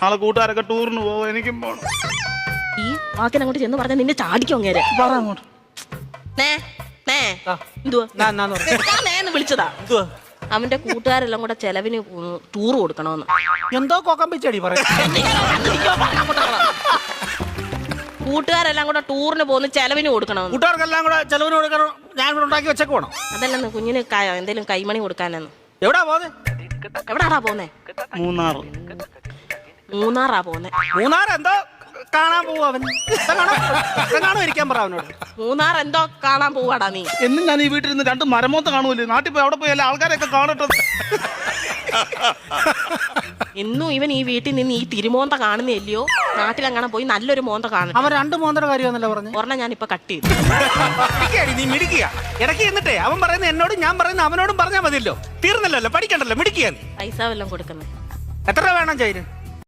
നാളെ കൂട്ടുകാരൊക്കെ ടൂറിന് പോവും, എനിക്കും പോണം. ഈ വാക്കിന് അങ്ങോട്ട് ചെന്ന് പറഞ്ഞാൽ നിന്നെ ചാടിക്കോ അങ്ങേരെ. പറ അങ്ങോട്ട്. വിളിച്ചതാ. അവന്റെ കൂട്ടുകാരെല്ലാം കൂടെ ചെലവിന് ടൂർ കൊടുക്കണോന്ന്. എന്തോ കോക്കമ്പിച്ചടി പറയാ. കൂട്ടുകാരെല്ലാം കൂടെ ടൂറിന് പോകുന്ന ചെലവിന് കൊടുക്കണമെന്ന്. കൂട്ടുകാർക്കെല്ലാം കൂടെ ചെലവിന് കൊടുക്കണം. ഞാൻ ഇവിടെ ഉണ്ടാക്കി വെച്ചേക്ക് പോണം. അതല്ലെന്ന് കുഞ്ഞിന് എന്തേലും കൈമണി കൊടുക്കാനെന്ന്. എവിടാ പോന്നെ? എവിടാടാ പോന്നെ? മൂന്നാറാ പോന്നെ. മൂന്നാർ എന്തോ കാണാൻ പോവാ അവൻ. ഇരിക്കാൻ പറ അവനോട്. മൂന്നാർ എന്തോ കാണാൻ പോവാടാ നീ. എന്നും ഞാൻ ഈ വീട്ടിൽ നിന്ന് 2 മരമോത്ത കാണുമല്ലേ, നാട്ടിൽ പോയി അവിടെ പോയി എല്ലാ ആൾക്കാരെയൊക്കെ കാണട്ടെ. എന്നും ഇവൻ ഈ വീട്ടിൽ നിന്ന് ഈ തിരുമോന്ത കാണുന്നില്ലയോ, നാട്ടിലങ്ങനെ പോയി നല്ലൊരു മോന്ത കാണും. അവൻ 2 മോന്തയുടെ കാര്യമാണല്ലോ പറഞ്ഞു. ഒരെണ്ണം ഞാൻ ഇപ്പൊ കട്ട് ചെയ്തു. നീ മിടിക്കുക ഇടയ്ക്ക് എന്നിട്ടേ അവൻ പറയുന്ന എന്നോടും ഞാൻ പറയുന്ന അവനോടും പറഞ്ഞാൽ മതിയല്ലോ, തീർന്നല്ലോ, പഠിക്കണ്ടല്ലോ, മിടിക്കുക. പൈസ വല്ലതും കൊടുക്കുന്നേ. എത്ര രൂപ വേണം ചെയ്ത്?